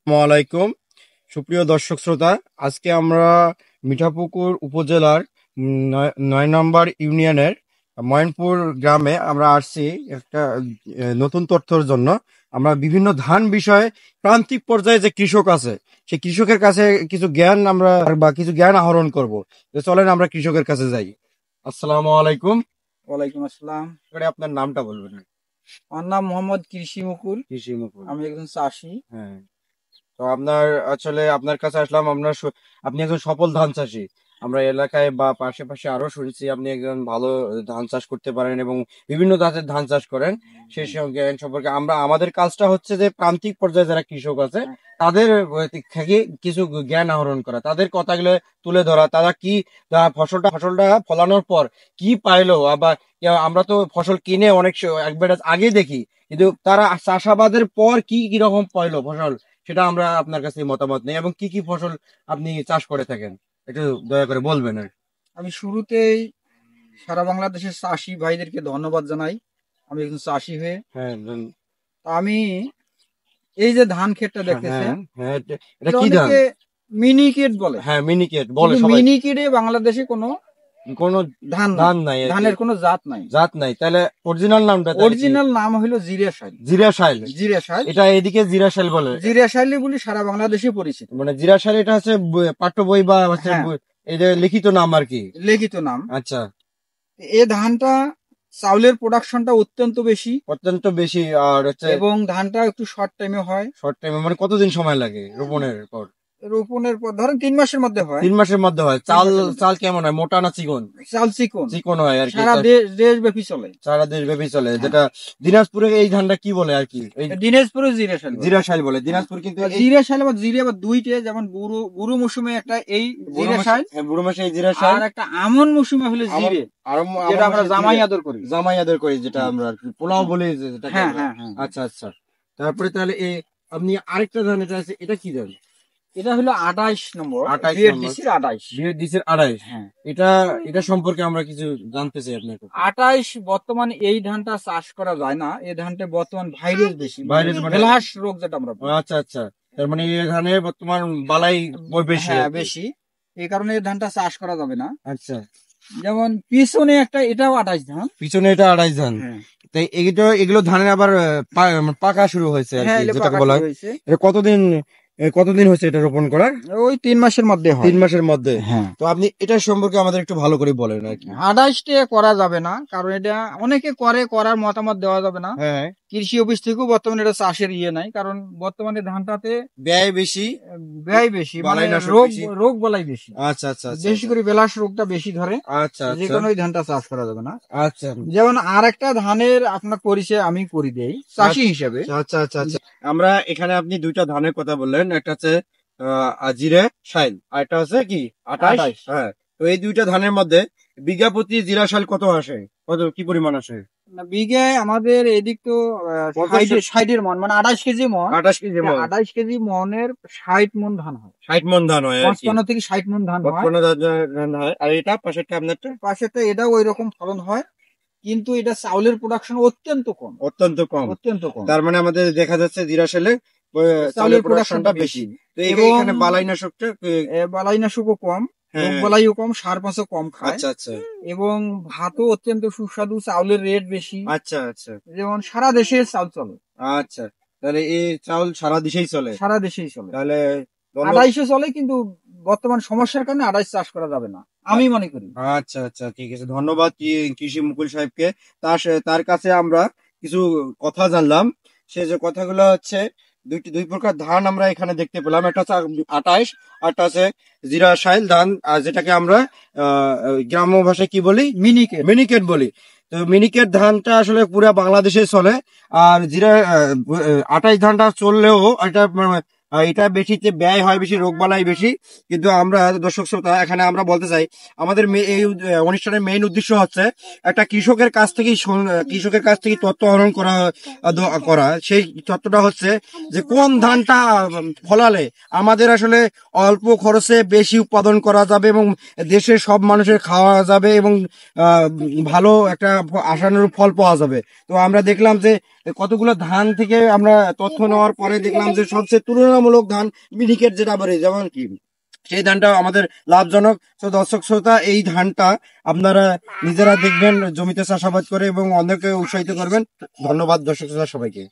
আসসালামাইকুম সুপ্রিয় দর্শক শ্রোতা, আজকে আমরা মিঠাপুকুর উপজেলার ৯ নম্বর ইউনিয়নের ময়নপুর গ্রামে আমরা আসছি একটা নতুন তথ্যের জন্য। আমরা বিভিন্ন ধান বিষয়ে প্রান্তিক পর্যায়ে যে কৃষক আছে সেই কৃষকের কাছে কিছু জ্ঞান আমরা বা কিছু জ্ঞান আহরণ করব। তো চলেন আমরা কৃষকের কাছে যাই। আসসালামু আলাইকুম। ওয়ালাইকুম আসসালাম। এবারে আপনার নামটা বলবেন। আমার নাম মোহাম্মদ কৃষি মুকুল। কৃষি মুকুল। আমি একজন চাষি। হ্যাঁ, তো আপনার কাছে আসলাম। আপনি একজন সফল ধান চাষী। আমরা এলাকায় বা পাশাপাশি আরো শুনছি আপনি একজন ভালো ধান চাষ করতে পারেন এবং বিভিন্ন জাতের ধান চাষ করেন। সেই সঙ্গে সম্পর্কে আমাদের কাজটা হচ্ছে যে প্রান্তিক পর্যায়ে যারা কৃষক আছে তাদের থেকে কিছু জ্ঞান আহরণ করা, তাদের কথাগুলো তুলে ধরা, তারা কি ফসলটা ফলানোর পর কি পাইলো। আবার আমরা তো ফসল কিনে অনেক একবার আগে দেখি, কিন্তু তারা চাষাবাদের পর কি কিরকম পাইলো ফসল সেটা আমরা আপনার কাছে মতামত নেই। এবং কি কি ফসল আপনি চাষ করে থাকেন একটু দয়া করে বলবেন। আমি শুরুতেই সারা বাংলাদেশের চাষি ভাইদেরকে ধন্যবাদ জানাই। আমি একজন চাষি হয়ে হ্যাঁ আমি এই যে ধান ক্ষেতটা দেখতেছেন, হ্যাঁ হ্যাঁ, এটা কি ধান? অনেকে মিনিকেট বলে। হ্যাঁ, মিনিকেট বলে সবাই। মিনিকেটে বাংলাদেশে কোনো কোনো ধান ধান নাই, ধানের কোনো জাত নাই। জাত নাই। তাহলে অরিজিনাল নামটা? অরিজিনাল নাম হলো জিরাশাইল। জিরাশাইল। জিরাশাইল, এটা এদিকে জিরাশাইল বলে। জিরাশাইলি বলি সারা বাংলাদেশে পরিচিত। মানে জিরাশাইল এটা হচ্ছে পাঠ্য বই বা হচ্ছে হ্যাঁ। এই যে লিখিত নাম আর কি। লিখিত নাম। আচ্ছা। এ ধানটা চাউলের প্রোডাকশনটা অত্যন্ত বেশি আর হচ্ছে এবং ধানটা একটু শর্ট টাইমে হয়। শর্ট টাইমে মানে কতদিন সময় লাগে রোপণের পর? রোপণের পর ধরেন 3 মাসের মধ্যে হয়। 3 মাসের মধ্যে হয়। চাল কেমন হয়, মোটা না চিকন? চাল চিকন চিকন হয় আর কি। সারা দেশ ব্যাপী চলে। সারা দেশ ব্যাপী চলে। যেটা দিনাজপুরে এই ধানটা কি বলে আর কি? দিনাজপুরে জিরাশাইল। জিরাশাইল বলে। দিনাজপুর কিন্তু জিরাশাইল আবার জিরে আবার দুইটা, যেমন বুড়ো মৌসুমে একটা এই জিরাশাইল, বুড়ো মাসে এই জিরাশাইল, আর একটা আমন মৌসুমে হলো জিরে, যেটা আমরা জামাই আদর করি। যেটা আমরা পোলাও বলি যেটা। হ্যাঁ হ্যাঁ হ্যাঁ। আচ্ছা আচ্ছা। তারপরে তাহলে আপনি আরেকটা ধান এটা আছে, এটা কি ধান? এটা হলো 28 নম্বর। 28। হ্যাঁ, এটা সম্পর্কে আমরা কিছু জানতে চাই আপনার কাছে। 28 বর্তমানে এই ধানটা চাষ করা যায় না। এই ধানটা বর্তমান ভাইরাস বেশি, ভাইরাস মানে ফেলাস রোগ যেটা আমরা বলি। আচ্ছা আচ্ছা। তার মানে এই ধানের বর্তমান বালাই বেশি। হ্যাঁ বেশি, এই কারণে এই ধানটা চাষ করা যাবে না। আচ্ছা। যেমন পিছনে একটা, এটাও 28 ধান। পিছনে এটা 28 ধান। হ্যাঁ। তাই এগুলো ধানের আবার পাকা শুরু হয়েছে আর হ্যাঁ, কি, এগুলো যেটাকে পাকা বলা শুরু হয়। হয়েছে। এটা কতদিন হয়েছে এটা রোপণ করার? ওই 3 মাসের মধ্যে হয়। 3 মাসের মধ্যে। হ্যাঁ। তো আপনি এটা সম্পর্কে আমাদের একটু ভালো করে বলেন আর কি। 28 করা যাবে না, কারণ এটা অনেকে করার মতামত দেওয়া যাবে না। হ্যাঁ। কৃষি অফিস থেকেও বর্তমানে এটা চাষের নাই, কারণ বর্তমানে ধানটাতে ব্যয় বেশি, মানে বালাইনাশক বেশি। রোগ বালাই বেশি। আচ্ছা আচ্ছা আচ্ছা। বেশি করে বেলাস রোগটা বেশি ধরে। আচ্ছা যে আচ্ছা। কোনো ওই ধানটা চাষ করা যাবে না। আচ্ছা। যেমন আর একটা ধানের আপনার পরিচয় আমি করে দেই চাষি হিসাবে। আচ্ছা আচ্ছা আচ্ছা। আমরা এখানে আপনি দুইটা ধানের কথা বললেন, একটা হচ্ছে জিরে শাইল, আর একটা হচ্ছে কি 28। হ্যাঁ। তো এই দুইটা ধানের মধ্যে বিঘা প্রতি জিরা শাইল কত আসে, কি পরিমাণ আসে? বিঘায় আমাদের এদিক তো 60 মন, মানে 28 কেজি মন। 28 কেজি মন। 28 কেজি মনের 60 মন ধান হয়। 60 মন ধান হয় আর কি। 55 থেকে 60 মন ধান হয়। 55 ধান হয়। আর এটা পাশেরটা আপনারটা? পাশেরটা এটাও ওই রকম ফলন হয়, কিন্তু এটা চাউলের প্রোডাকশন অত্যন্ত কম। অত্যন্ত কম। তার মানে আমাদের দেখা যাচ্ছে জিরা শাইলে চাউলের প্রোডাকশনটা বেশি। তো এখানে বালাইনাশকও কম, রোগ বালাইও কম, সার পাঁচও কম খায়। আচ্ছা আচ্ছা। এবং ভাতও অত্যন্ত সুস্বাদু, চাউলের রেট বেশি। আচ্ছা আচ্ছা। যেমন সারা দেশে চাউল চলে। আচ্ছা, তাহলে এই চাউল সারা দেশেই চলে? সারা দেশেই চলে। তাহলে 28 চলে, কিন্তু বর্তমান সমস্যার কারণে 28 চাষ করা যাবে না আমি মনে করি। আচ্ছা আচ্ছা, ঠিক আছে। ধন্যবাদ কৃষি মুকুল সাহেবকে। তার কাছে আমরা কিছু কথা জানলাম। সে যে কথাগুলো হচ্ছে, দুই প্রকার ধান আমরা এখানে দেখতে পেলাম। একটা হচ্ছে 28, আর একটা হচ্ছে জিরা শাইল ধান, যেটাকে আমরা গ্রাম্য ভাষায় কি বলি, মিনিকেট বলি। তো মিনিকেট ধানটা আসলে পুরো বাংলাদেশে চলে। আর জিরা 28 ধানটা চললেও এটা বেশিতে ব্যয় হয় বেশি, রোগবালাই বেশি। কিন্তু আমরা দর্শক শ্রোতা, এখানে আমরা বলতে চাই, আমাদের এই অনুষ্ঠানের মেইন উদ্দেশ্য হচ্ছে একটা কৃষকের কাছ থেকে তথ্য আহরণ করা। সেই তথ্যটা হচ্ছে যে কোন ধানটা ফলালে আমাদের আসলে অল্প খরচে বেশি উৎপাদন করা যাবে এবং দেশের সব মানুষের খাওয়া যাবে এবং ভালো একটা আশানুরূপ ফল পাওয়া যাবে। তো আমরা দেখলাম যে কতগুলো ধান থেকে আমরা তথ্য নেওয়ার পরে দেখলাম যে সবচেয়ে তুলনামূলক ধান মিনিকেট যেটা বলে, যেমন কি সেই ধানটা আমাদের লাভজনক। তো দর্শক শ্রোতা, এই ধানটা আপনারা নিজেরা দেখবেন, জমিতে চাষাবাদ করে এবং অন্যকে উৎসাহিত করবেন। ধন্যবাদ দর্শক শ্রোতা সবাইকে।